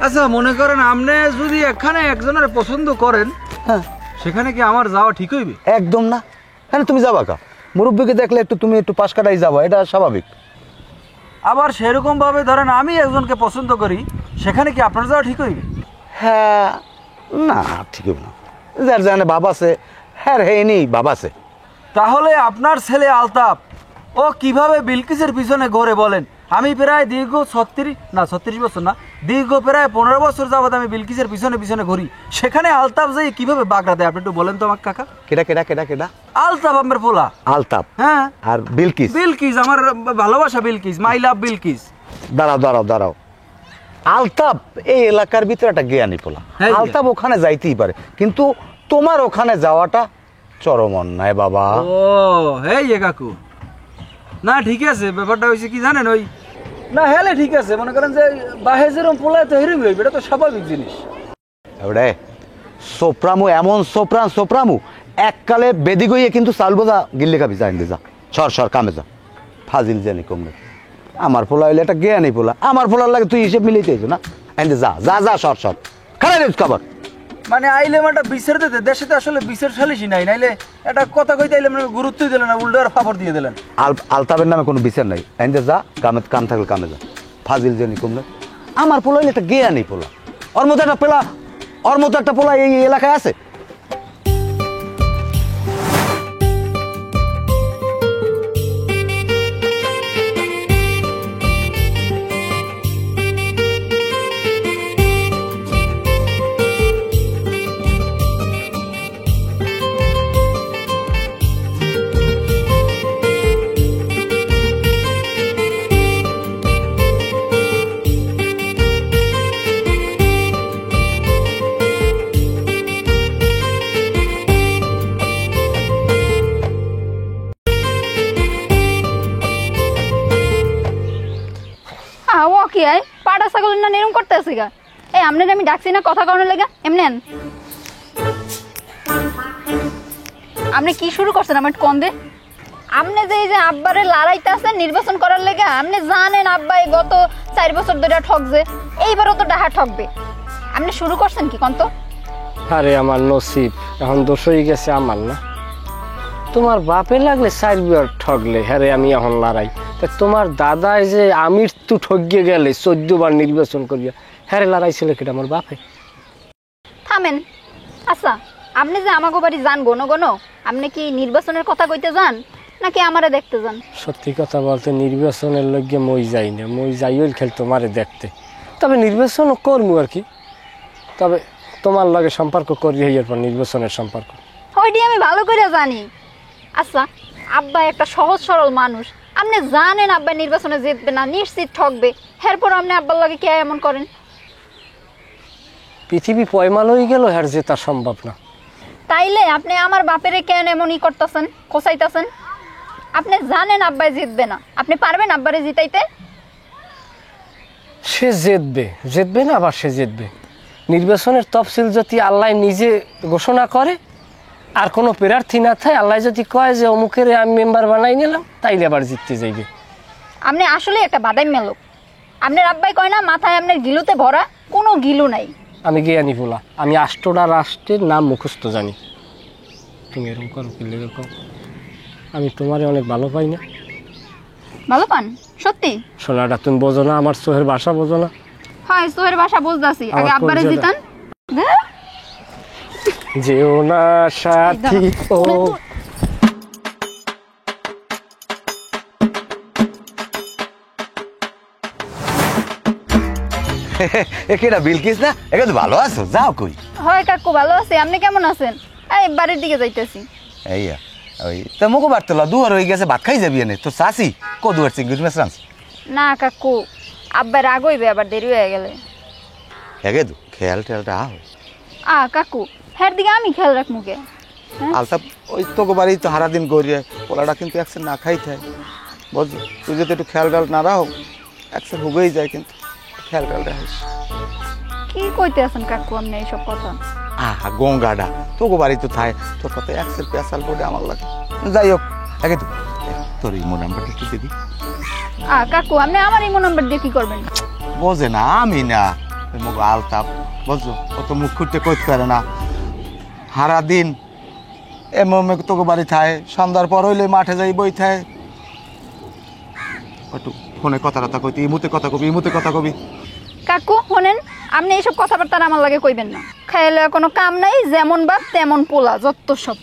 আচ্ছা মনে করেন আপনি যদি এখানে একজনের পছন্দ করেন, হ্যাঁ সেখানে কি আমার যাওয়া ঠিক হইবে? একদম না। হ্যাঁ তুমি যাবা কা, মুরব্বীকে দেখলে একটু তুমি একটু পাশ কাটাই যাবা, এটা স্বাভাবিক। আবার সেরকম ভাবে ধরেন আমি একজনকে পছন্দ করি, সেখানে কি আপনার যাওয়া ঠিক হইবে? হ্যাঁ না ঠিক হবে না, যার জানে বাবা আছে, হ্যাঁ হে নেই বাবা আছে। তাহলে আপনার ছেলে আলতাফ ও কিভাবে বিলকিসের পিছনে ঘোরে বলেন? আমি প্রায় দীর্ঘ 36 বছর না, দীর্ঘ প্রায় 15 বছর যাবত আমি বিলকিসের পিছনে পিছনে ঘুরি, সেখানে আলতাফ যাই কিভাবে বাগড়া দেয় আপনি একটু বলেন তো আমাকে কাকা। কেডা কেডা কেডা কেডা? আলতাফ আমার পোলা। আলতাফ? হ্যাঁ। আর বিলকিস? বিলকিস আমার ভালোবাসা, বিলকিস মাই লাভ বিলকিস। দাঁড়াও দাঁড়াও দাঁড়াও, আলতাফ এই এলাকার ভিতরে একটা জ্ঞানী পোলা, হ্যাঁ, আলতাফ ওখানে যাইতেই পারে, কিন্তু তোমার ওখানে যাওয়াটা চরম অন্যায় বাবা। ও হ্যাঁ কাকু, না ঠিক আছে, ব্যাপারটা হয়েছে কি জানেন, ওই না হেলে ঠিক আছে, মনে করেন যে বাহে যেরকম পোলায় তো হেরম হইবে, এটা তো স্বাভাবিক জিনিস। এবারে সোপ্রামু এমন সোপ্রামু এককালে বেদি গইয়ে কিন্তু চাল বোঝা গিল্লে খাবি, যা যা সর সর কামে যা, ফাজিল জানি কমবে। আমার পোলা হইলে একটা জ্ঞানী পোলা, আমার পোলার লাগে তুই হিসেব মিলিয়ে না, এনে যা যা যা সর সর খারাপ নিউজ খবর। মানে আইলে একটা বিচার দিতে, দেশে তো আসলে বিচার সালিশই নাই, নাইলে একটা কথা কইতে আইলে মানে গুরুত্বই দিলেন না, উল্টো আর ফাপড় দিয়ে দিলেন। আলতাবের নামে কোনো বিচার নাই, এনে যা কামে, কাম থাকলে কামে যা, ফাজিল জানি কমবে। আমার পোলা হইলে একটা জ্ঞানী পোলা, ওর মতো একটা পোলা এই এলাকায় আছে? ও কি আয় পাড়া ছাগল না এরকম করতেছে গা? এই আপনার আমি ডাকছি না কথা কারণে লেগা এমনি আন। আপনি কি শুরু করছেন আমার কোন দে? আপনি যে এই যে আব্বারে লড়াইতে আছেন নির্বাচন করার লেগা, আপনি জানেন আব্বা এই গত 4 বছর ধরে ঠকছে, এইবারও তো ডাহা ঠকবে, আপনি শুরু করছেন কি কোন তো? আরে আমার নসিব, এখন দোষ হয়ে গেছে আমার না? তোমার বাপে লাগলে 4 বার ঠকলে, হ্যাঁ রে আমি এখন লড়াই। তা তোমার দাদাই যে আমির তু ঠকিয়ে গেলে 14 বার নির্বাচন করিয়া, হ্যাঁ রে লড়াই ছিল কিটা আমার বাপে? থামেন। আচ্ছা আপনি যে আমাগো বাড়ি যান গনো গনো, আপনি কি নির্বাচনের কথা কইতে যান নাকি আমারে দেখতে যান? সত্যি কথা বলতে নির্বাচনের লগে মই যাই না, মই যাই ওই খেল তোমারে দেখতে, তবে নির্বাচনও করবো আর কি, তবে তোমার লগে সম্পর্ক করি এরপর নির্বাচনের সম্পর্ক ওইটি আমি ভালো করে জানি। আচ্ছা আব্বা একটা সহজ সরল মানুষ, আপনি জানেন আব্বা নির্বাচনে জিতবে না, নিশ্চিত ঠকবে, এরপর আপনি আব্বার লগে কে এমন করেন? পৃথিবী পয়মাল হয়ে গেল, হ্যাঁ জেতা সম্ভব না। তাইলে আপনি আমার বাপেরে কেন এমনই করতেছেন, কোসাইতেছেন? আপনি জানেন আব্বাই জিতবে না, আপনি পারবেন আব্বারে জিতাইতে? সে জিতবে না, আবার সে জিতবে। নির্বাচনের তফসিল যদি আল্লাহ নিজে ঘোষণা করে আর কোনো প্রার্থী না থাকে, আল্লাহ যদি কয় যে অমুকের আমি মেম্বার বানাই নিলাম, তাইলে আবার জিততে যাইবে। আপনি আসলে একটা বাদাইম্যা লোক। আপনার আব্বাই কয় না মাথায় আপনার গিলুতে ভরা, কোনো গিলু নাই। আমি জ্ঞানী বলা, আমি 8টা রাষ্ট্রের নাম মুখস্থ জানি। তুমি এরকম করো কি লেগে কও? আমি তোমারে অনেক ভালো পাই না? ভালো পান? সত্যি? সোনাটা তুমি বোঝো না, আমার চোখের ভাষা বোঝো না? হয় সোহের বাসা বুঝতাছি, আগে আমার আব্বারে কলিজাটা। দিতান। হ্যাঁ? যেও না সাথী ও। কেটা বিলকিস না? একে তো ভালো আছো, যাও কই? হয় কাকু ভালো আছে, আপনি কেমন আছেন? এই বাড়ির দিকে যাইতেছি। এইয়া ওই তা মুখো বাড়তলা দুয়ার হয়ে গেছে, ভাত খাই যাবি এনে তো চাষি কো দুয়ার চিংড়ি মাছ রাঁধছে? না কাকু, আব্বার রাগ হইবে, আবার দেরি হয়ে গেলে। হেগে দু খেয়াল টেয়ালটা আহ কাকু হ্যার দিকে আমি খেয়াল রাখ মুখে। আলতা ওই তোকে বাড়ি তো হারা দিন গড়িয়ে পোলাটা কিন্তু একসের না খাই থাকে বুঝলি, তুই যদি একটু খেয়াল টেয়াল না রাখো একসের হুগেই যায়, কিন্তু খেয়াল টেয়াল রাখিস। কি কইতে আছেন কাকু আপনি এইসব কথা? আহা গঙ্গাডা তোকে বাড়ি তো থায়, তোর কথা একসের পেঁচাল পড়ে আমার লাগে। যাই হোক একে তো তোর ইমো নাম্বারটা একটু দিবি? কাকু আপনি আমার ইমো নাম্বার দিয়ে কি করবেন? বোঝে না আমি না মুখ আলতাপ বুঝছো, অত মুখ খুঁজতে করতে পারে না, হারা দিন এমন তোকে বাড়ি থায়, সন্ধ্যার পর হইলে মাঠে যাই বই থায়, একটু ফোনে কথা কথা কইতি, ইমুতে কথা কবি, ইমুতে কথা কবি। কাকু শোনেন, আপনি এইসব কথাবার্তা আমার লাগে কইবেন না। খাইলে কোনো কাম নাই, যেমন বাপ তেমন পোলা, যত সব।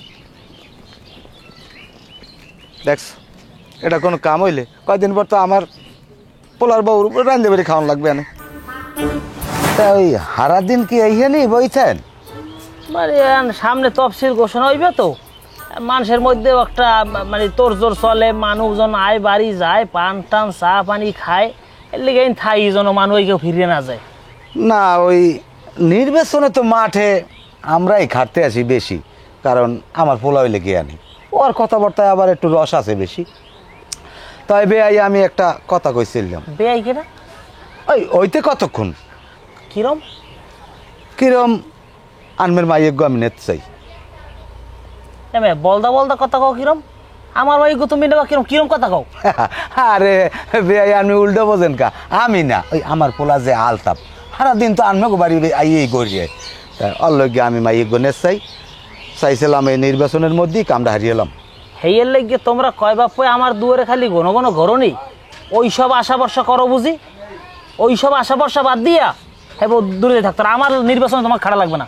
দেখছ এটা কোনো কাম হইলে কয়দিন পর তো আমার পোলার বউর রান্ধে বাড়ি খাওয়ান লাগবে না। তা ওই হারা দিন কি এইখানে বইছেন? মানে সামনে তফসিল ঘোষণা হইবে তো, মানুষের মধ্যেও একটা মানে তোর জোর চলে, মানুষজন আয় বাড়ি যায়, পান টান চা পানি খায়, এর লেগে থাই যেন মানুষ কেউ ফিরে না যায়। না ওই নির্বাচনে তো মাঠে আমরাই খাটতে আসি বেশি, কারণ আমার পোলা হইলে গিয়ে আনি, ওর কথাবার্তায় আবার একটু রস আছে বেশি। তাই বেআই আমি একটা কথা কইছিলাম। বেআই কেনা? ওইতে কতক্ষণ কিরম? কিরম আনমের মাইয়ের গো আমি নেতে চাই। এমে বলদা বলদা কথা কও কিরম? আমার ওই গো তুমি নেবা কিরম কিরম কথা কও? আরে বেআই আমি উল্টো বোঝেন কা, আমি না ওই আমার পোলা যে আলতাপ সারাদিন তো আনমে গো বাড়ি আইয়েই গড়িয়ে, অলগে আমি মাইয়ের গো নেতে চাইছিলাম এই নির্বাচনের মধ্যেই কামটা হারিয়েলাম। হেয়ের লেগে তোমরা কয় বাপ আমার দুয়ারে খালি ঘন ঘন ঘর নেই, ওই সব আশা ভরসা করো বুঝি, ওই সব আশা ভরসা বাদ দিয়া হ্যাঁ দূরে থাকতো। আমার নির্বাচনে তোমার খারাপ লাগবে না,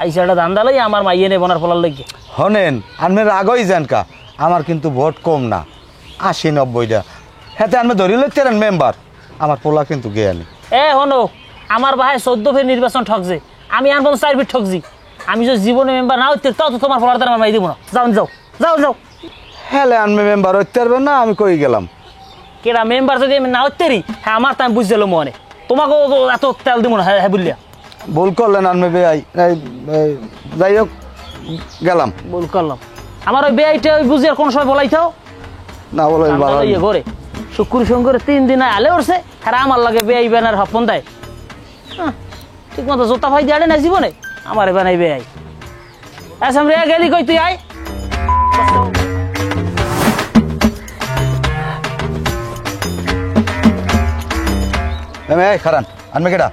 আইসা একটা ধান্দা লই আমার মাইয়ে নেই বোনার ফলার লেগে। হনেন আনমের আগই যান কা, আমার কিন্তু ভোট কম না, 80-90টা, হেতে আনমে ধরি লইতেন মেম্বার, আমার পোলা কিন্তু গিয়ে আনি। হনো আমার ভাই 14 ফের নির্বাচন ঠকছে, আমি আনবো 4 ফিট ঠকছি, আমি যদি জীবনে মেম্বার না হইতে তাও তো তোমার ফলার দ্বারা মাই দিব না। যাও যাও যাও যাও। হ্যাঁ আনমে মেম্বার হইতে পারবেন না, আমি কই গেলাম। কেরা মেম্বার যদি আমি না হইতে হ্যাঁ আমার তো আমি বুঝছিল মনে, তোমাকেও এত তেল দিব না হ্যাঁ বললিয়া। ভুল করলেন আনমে বেআই, যাই হোক গেলাম। ভুল করলাম, আমার ওই বেআইটা ওই বুঝি আর কোন সময় বলাইতাও না বলো ভালো ইয়ে করে শুক্র শঙ্করে 3 দিন আলে উঠছে, আর আমার লাগে বেআই ব্যানার হপন দেয় ঠিক মতো জোতা ভাই দিয়ে না জীবনে আমার বানাই বেআই। আচ্ছা রে গেলি কই তুই আয়। খারান আনমে কেডা?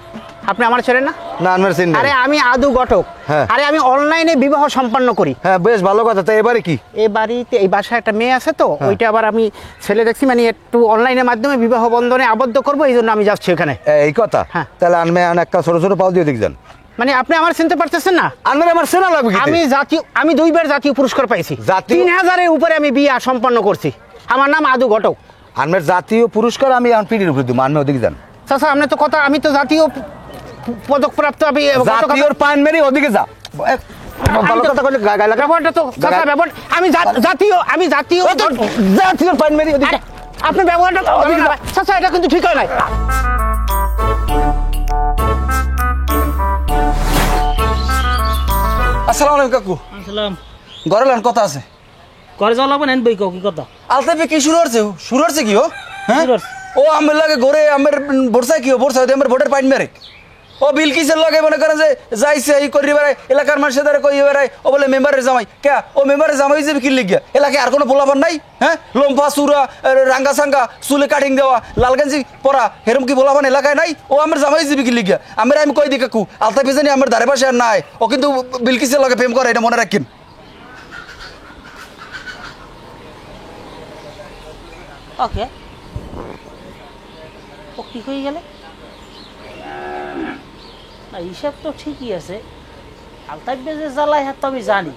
আপনি আমার ছেড়ে না? না আনমের চিন আরে আমি আদু ঘটক। হ্যাঁ। আরে আমি অনলাইনে বিবাহ সম্পন্ন করি। হ্যাঁ বেশ ভালো কথা। তো এবারে কি এই বাড়িতে এই বাসায় একটা মেয়ে আছে তো, ওইটা আবার আমি ছেলে দেখছি, মানে একটু অনলাইনের মাধ্যমে বিবাহ বন্ধনে আবদ্ধ করবো, এই জন্য আমি যাচ্ছি ওখানে। এই কথা? হ্যাঁ। তাহলে আনমে একটা ছোট ছোট পাও দিয়ে দেখছেন, মানে আপনি আমার চিনতে পারতেছেন না? আনমের আমার সেনা লাগবে কি? আমি 2 বার জাতীয় পুরস্কার পাইছি, জাতীয়? 3000-এর উপরে আমি বিয়ে সম্পন্ন করছি। আমার নাম আদু ঘটক। আনমের জাতীয় পুরস্কার আমি এখন পিটির উপরে দিব, আনমে ওদিকে যান। চাচা আপনি তো কথা, আমি তো জাতীয় পদক প্রাপ্ত, আমি জাতীয় পান মেরি ওদিকে যা। ভালো কথা কইলে গায় লাগা। ব্যবহারটা তো চাচা ব্যবহার, আমি জাতীয় জাতীয় পান মেরি ওদিকে। আপনি ব্যবহারটা তো চাচা, এটা কিন্তু ঠিক হয় নাই। আসসালামু আলাইকুম কাকু। আসসালাম। ঘরে লান কথা আছে। করে যাওয়া লাগবে না বই কও কি কথা? আলতাপে কি শুরু হচ্ছে কি? হ্যাঁ শুরু হচ্ছে। ও আমার লাগে ঘরে আমার বর্ষায় কি বর্ষা আমার ভোটের পাইন মেরে ও বিলকিসের লগে মনে করেন যে যাইছে এই করি বেড়ায়, এলাকার মানুষের দ্বারা কই বেড়ায়, ও বলে মেম্বারের জামাই কে? ও মেম্বারের জামাই যাবে কি লিখিয়া? এলাকায় আর কোনো পোলাপান নাই? হ্যাঁ লম্ফা চূড়া রাঙ্গা সাঙ্গা চুলে কাটিং দেওয়া লাল গেঞ্জি পরা হেরম কি পোলাপান এলাকায় নাই? ও আমার জামাই যাবে কি লিখিয়া? আমি কই দিই কাকু আলতাপে জানি আমার ধারে পাশে আর নাই, ও কিন্তু বিলকিসের লগে প্রেম করে, এটা মনে রাখেন। ওকে কি হয়ে গেলে? না হিসাব তো ঠিকই আছে, আলতাফ যে জ্বালায় হাত তো আমি জানি,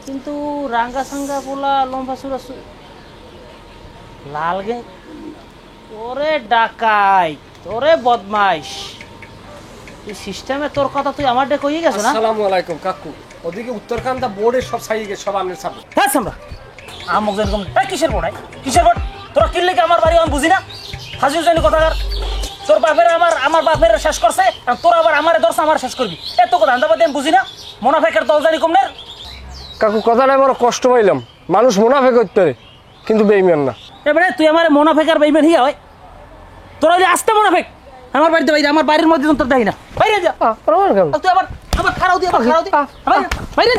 কিন্তু রাঙ্গা সাঙ্গা পোলা লম্বা চূড়া লাল গে তোরে ডাকাই তোরে বদমাইশ, তুই সিস্টেমে তোর কথা তুই আমার ডে কইয়ে গেছো না? আসসালামু আলাইকুম কাকু। ওদিকে উত্তরকান্দা বোর্ডের সব ছাইয়ে গেছে, সব আমনের সামনে। হ্যাঁ সামরা আমক যেরকম কিসের বোর্ড কিসের বোর্ড? তোরা কিনলে কি আমার বাড়ি আমি বুঝি না? হাজির জানি কথাকার, তোর বাপের আমার বাপের শেষ করছে, আর তোর আবার আমার দর্শ আমার শেষ করবি, এত কথা আন্দাবাদী আমি বুঝি না। মোনাফেকের দল জানি কমনের। কাকু কথাটা বড় কষ্ট পাইলাম, মানুষ মুনাফে করতে পারে কিন্তু বেইমান না। এবারে তুই আমার মোনাফেক আর বেইমান হিয়া হয়, তোরা যে আসতে মোনাফেক আমার বাড়িতে বাইরে, আমার বাড়ির মধ্যে তোর দেখি না, বাইরে যা। তুই আবার আবার খারাও দিয়ে বাইরে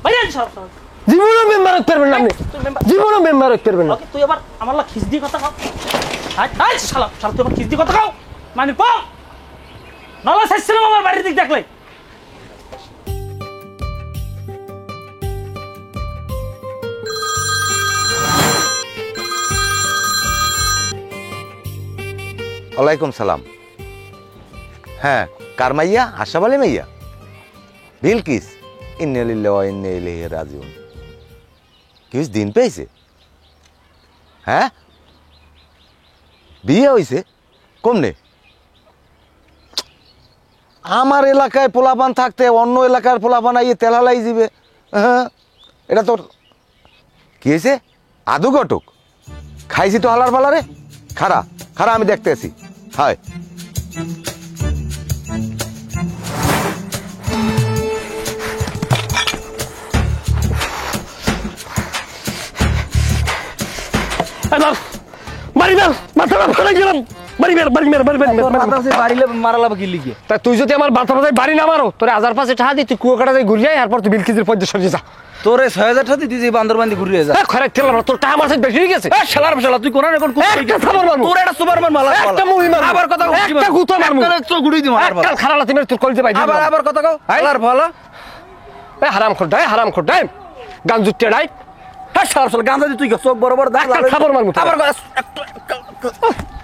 বাইরে সব জীবনও মেম্বার হতে পারবেন না আপনি, জীবনও মেম্বার হতে পারবেন না। তুই আবার আমার লা খিস্তি কথা খাও, শালা শালা তুই আবার খিস্তি কথা খাও মানে পাও নলা শেষছিলাম আমার বাড়ির দিক দেখলে। ওয়ালাইকুম সালাম। হ্যাঁ, কার মাইয়া? আশরাফ আলী মাইয়া? বিলকিস? ইন্না লিল্লাহি ওয়া ইন্না ইলাইহি রাজিউন। কি দিন পেয়েছে? হ্যাঁ, বিয়ে হয়েছে? কমনে? আমার এলাকায় পোলাপান থাকতে অন্য এলাকার পোলাপান আইয়ে তেলালাই দিবে। হ্যাঁ, এটা তোর কি হয়েছে? আদু ঘটক খাইছি তো হালার ফালারে। খারা খারা আমি দেখতে আছি। হায় তুই যদি আমার বাতা বাজায় বাড়ি না মারো, তোর 1000 টাকা দিই, তুই কুয়া কাটা যাই ঘুরে যাই, এরপর তুই বিলকিজের পয়সা সরিয়ে যা। তোরে 6000 টাকা দিতে বান্দরবান্দি ঘুরিয়ে যা। খরে তেল তোর টাকা আমার বেশি হয়ে গেছে। শালার শালা তুই কোন এখন তোর একটা সুপারম্যান মালা একটা মুভি মারবো, আবার কথা একটা গুতো মারবো, চোখ গুড়ি দিমু কাল খারাপ লাগতে তোর কলজে পাই আবার আবার কথা কও শালার ভালো। এ হারাম খোরডাই, হারাম খোরডাই, গান জুটে ডাই। হ্যাঁ শালার শালা গাঁজা দি তুই চোখ বরাবর দাগ একটা খাবার মারবো আবার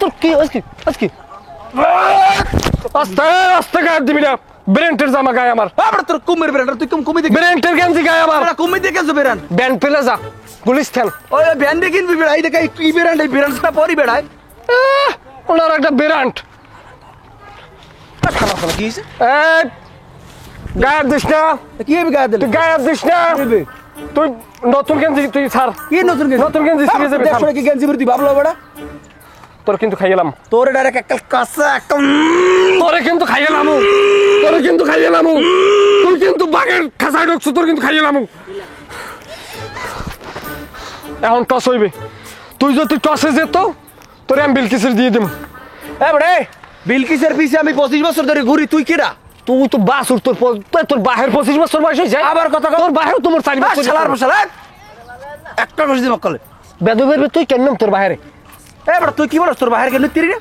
তোর কি আজকে আজকে আস্তে আস্তে গায়ে দিবি না। ব্রেন্টের জামা গায়ে আমার, আবার তোর কুমির বেরান তুই কুমি দেখি ব্রেন্টের গেঞ্জি গায়ে আমার। কুমি দেখে যা বেরান ব্যান্ড পেলে যা গুলিস্তান। ওই ব্যান্ড দেখি বেড়াই দেখাই কি বেরান এই বেরানটা পরি বেড়ায়। ওনার একটা ব্র্যান্ড শালা শালা কি হইছে? এই গায়ে দিস না, কি হবে গায়ে দিলে? তুই গায়ে দিস না, তুই নতুন গেঞ্জি তুই ছাড়। কি নতুন গেঞ্জি? নতুন গেঞ্জি শিখে যাবে। দেখছ কি গেঞ্জি তুই ভাবলো বেড়া? তোর কিন্তু খাইলাম, তোর ডাইরেক্ট একটা কাঁচা একটা তোরে কিন্তু খাইলাম, তোরে কিন্তু খাইলাম, তুই কিন্তু বাঘের খাঁচায় ঢুকছ, তোর কিন্তু খাইলাম। এখন টস হইবে, তুই যদি টসে যেত তোরে আমি বিলকিসের দিয়ে দিব। এবারে বিলকিসের পিছে আমি 25 বছর ধরে ঘুরি, তুই কিরা? তুই তো বাসুর, তোর বাহের 25 বছর বয়স হয়েছে। আবার কথা তোর বাহের তোমার 4 বছর। শালার শালা একটা কইছি মক্কলে বেদবের তুই কেন তোর বাহিরে? এবার তুই কি বলছ তোর বাহির কেন তিরি রে?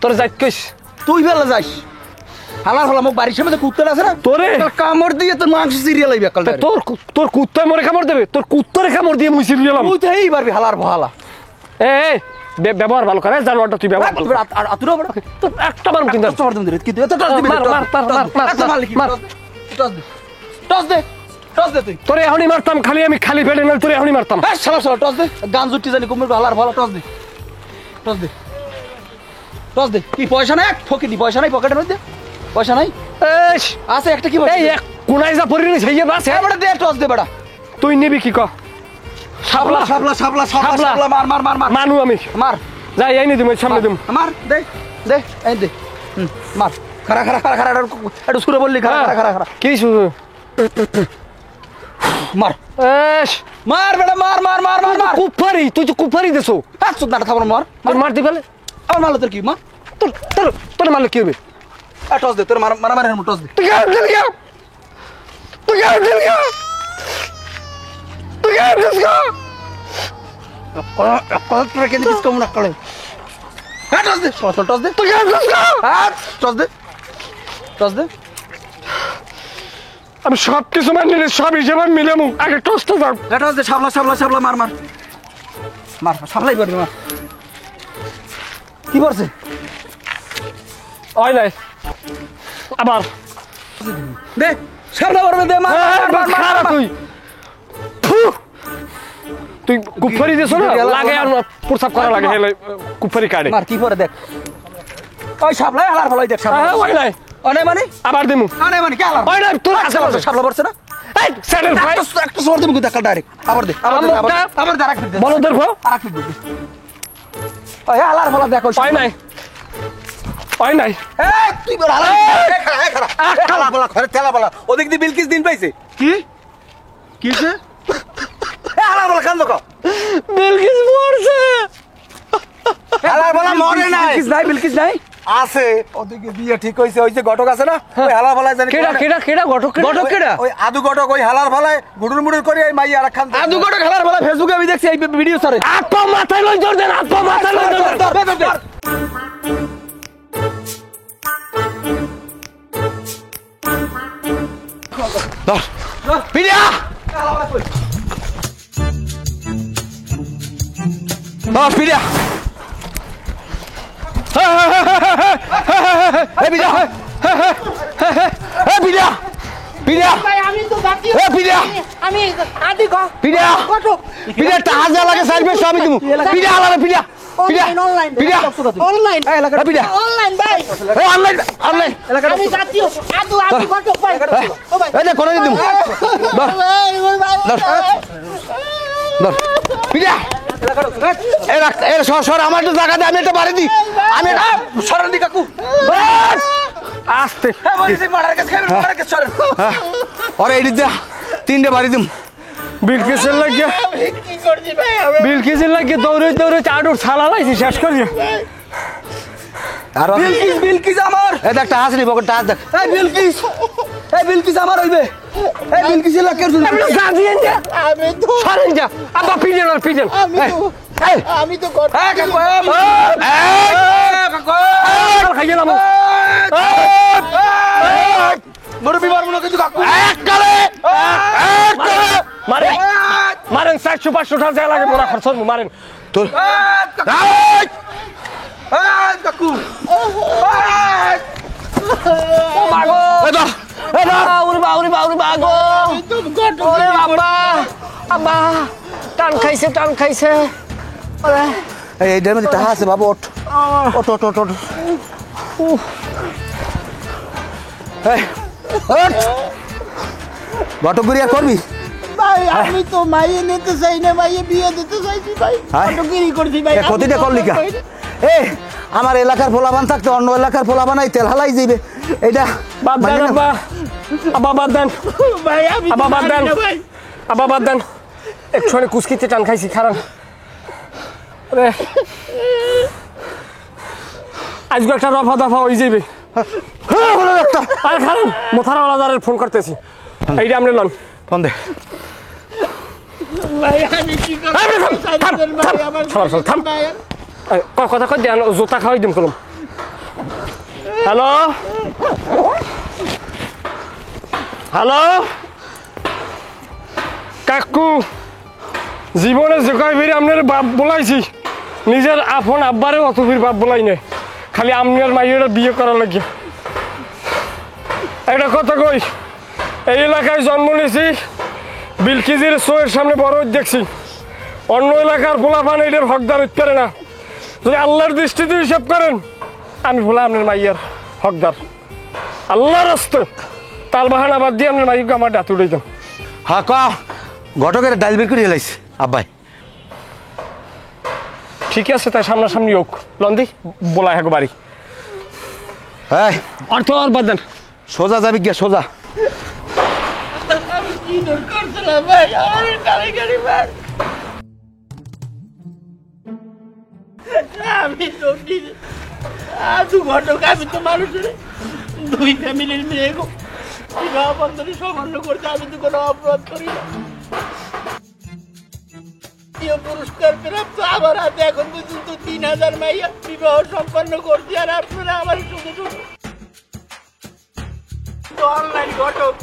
তোর যাইত কইস তুই বেলা যাস হালার হলা মোক বাড়ির সামনে কুত্তা আছে না, তোরে কামড় দিয়ে তোর মাংস সিরিয়াল আইবে কাল। তোর কুত্তায় মরে কামড় দেবে, তোর কুত্তরে কামড় দিয়ে মুই সিরিয়ালাম। তুই তো এই পারবি হালার ভালা। এই ব্যবহার ভালো করে, জানোয়ারটা তুই ব্যবহার ভালো। আর আতুরো বড় তোর একটা বার কিন্তু টস মার দিন কিন্তু এত টস দিবি মার মার মার এত মার লিখি টস দে টস দে টস দে তুই। তোরে এখনই মারতাম, খালি আমি খালি পেটে না তোরে এখনই মারতাম। এই শালা শালা টস দে, গান জুটি জানি কুমির হালার ভালা। টস দে টস দে টস দে। কি পয়সা নাই? ফকি দি পয়সা নাই পকেটের মধ্যে? পয়সা নাই? এই আছে একটা কি বল? এই এক কোনায় যা পড়ি নি সেইয়ে বাস। এ বড় দে টস দে বড়া। তুই নিবি কি ক? শাবলা শাবলা শাবলা শাবলা শাবলা মার মার মার মার মানু আমি মার যাই আইনি দিম সামনে দিম। মার দে দে এই দে মার। খারা খারা খারা খারা একটু সুরে বললি খারা খারা খারা খারা কি শুরু? মার এস মার বেটা মার মার মার মার মার। কুফারি, তুই তো কুফারি দেছো। হাত সুদ না খাবার মার তোর মারতে পারলে আমার মারলো তোর কি মা? তোর তোর তোর মারলে কি হবে? টস দে তোর মার মার মার টস দে। তুই গায়ে দিল গা, তুই গায়ে দিল গা, তুই গায়ে দিল গা। কত তোর কেন দিস কম না কলে? হ্যাঁ টস দে টস দে তুই গায়ে দিল গা। হ্যাঁ টস দে টস দে। আমি সব কিছু মানিলে সব হিসেবে মিলামু, আগে টসটা যাও। টস দে শাবলা শাবলা শাবলা মার মার মার শাবলাই পারবি মার। কি করছে? হয় নাই আবার দে সামনে বড় দে মার খারাপ তুই তুই কুফারি দিছ না লাগে আর প্রসাব করা লাগে হেলে কুফারি কাটে মার কি করে দেখ ওই সাবলাই হালার ফলাই দেখ সাবলাই হয় নাই অনে মানে আবার দিমু অনে মানে কি হালার হয় নাই তোর আছে সাবলা পড়ছে না এই স্যান্ডেল ভাই একটা সর দেব দেখ ডাইরেক্ট আবার দে আবার দাঁড়া দে বলো দেখো আরেক দে ওই হালার ফলা দেখো হয় নাই হয় নাই এই তুই বড় হালার খাড়া হালার ফলা ঘরে তেলা ফলা ওদিক দি বিলকিস দিন পাইছে কি কিছে এই হালার ফলা কান দেখো বিলকিস মরছে হালার ফলা মরে নাই বিলকিস নাই আছে ওদিকে বিয়ে ঠিক হইছে ওই যে ঘটক আছে না ওই হালার ফলায় জানি কেডা ঘটক কেডা ওই আদু ঘটক ওই হালার ফলায় গুডুর মুডুর করে এই মাই আর খান আদু ঘটক হালার ফলায় ফেসবুকে আমি দেখছি এই ভিডিও সরে আপা মাথায় লই ধর দেন আপা মাথায় লই ধর পিডিয়া পিডিয়া এই পিডিয়া এই পিডিয়া পিডিয়া আমি তো বাকি এই পিডিয়া আমি আদি গো পিডিয়া পিডিয়া টাকা লাগে সাইবে সবই দিমু পিডিয়া আলাদা পিডিয়া পিডিয়া অনলাইন পিডিয়া অনলাইন এই এলাকা পিডিয়া অনলাইন ভাই এই অনলাইন অনলাইন আমি জাতীয় আদি কত ভাই ও ভাই এই দে কোন দিমু ধর ধর পিডিয়া এর সর আমার তো জায়গা দে আমি একটা বাড়ি দি আমি সরেন দি কাকু আস্তে মারার কাছে মারার কাছে সরেন ওরে এই যা তিনটে বাড়ি দিম বিলকিসের লাগিয়া কি করছি ভাই বিলকিসের লাগিয়া দৌড়ে দৌড়ে চাডুর ছালা লাইছি শেষ করি আর বিলকিস আমার এই দেখ টাকা আসনি পকেট টাকা দেখ এই বিলকিস আমার হইবে এই বিলকিস এলাকার জন্য গাজিয়েন যা আমি তো সরেন যা আব্বা পিজেন আর পিজেন আমি তো কত কাকু কাকু খাইয়ে নাম মুরবি মারবো না কিন্তু কাকু মারেন মারেন 400-500 টাকা যা লাগে মোরা খরচ মারেন তোর কাকু টান খাইছে এইটার মধ্যে টাকা আছে বাবু ওঠ ওঠ ওঠ ওঠ ওঠ ঘটকগুড়ি আর করবি ভাই আমি তো মাইয়ে নিতে চাই না মাইয়ে বিয়ে দিতে চাইছি ভাই কতগিরি করছি ভাই কতটা করলি কা এ আমার এলাকার ফোলাবান থাকতে অন্য এলাকার ফোলাবানাই তেল হালাই যাইবে এটা বাদ দেন আব্বা আব্বা বাদ দেন ভাই আমি আব্বা বাদ দেন আব্বা বাদ দেন একটুখানি কুচকিতে টান খাইছি খারাপ রে আজকে একটা রফা দফা হয়ে যাবে আর খারাপ মোথারা ওলাদারের ফোন করতেছি এইটা আপনি লন ফোন দে ভাই আমি কি করব ভাই আমার থাম কথা কই দেন জুতা খাওয়াই দিম কলম হ্যালো হ্যালো কাকু জীবনে যে কয় ফিরে আপনার বাপ বলাইছি নিজের আপন আব্বারে অত ফির বাপ বলাই নাই খালি আপনার মাইয়েরা বিয়ে করা লাগে একটা কথা কই এই এলাকায় জন্ম নিয়েছি বিলকিজির শোয়ের সামনে বড় দেখছি অন্য এলাকার ভোলাপান এটার হকদার হইতে পারে না যদি আল্লাহর দৃষ্টিতে হিসাব করেন আমি ভোলা আপনার মাইয়ার হকদার আল্লাহর রাস্তে তাল বাহানা বাদ দিয়ে আপনার মাইকে আমার ডাত উড়ে যান হ্যাঁ ক ঘটকের ডাইল বের করে হেলাইছে আব্বাই ঠিক আছে তাই সামনাসামনি হোক লন্দি বলা হ্যাঁ বাড়ি হ্যাঁ অর্থ আর বাদ দেন সোজা যাবি গিয়া সোজা কি দরকার ছিল ভাই আমার গাড়ি ভাই আমি তো আজু ঘটক আমি তো মানুষের দুই ফ্যামিলির মেয়ে গো বিবাহ বন্ধনে সম্পন্ন করতে আমি তো কোনো অপরাধ করি না পুরস্কার প্রাপ্ত আমার হাতে এখন পর্যন্ত 3000 মাইয়া বিবাহ সম্পন্ন করছি আর আপনারা আমার শুধু শুধু অনলাইন ঘটক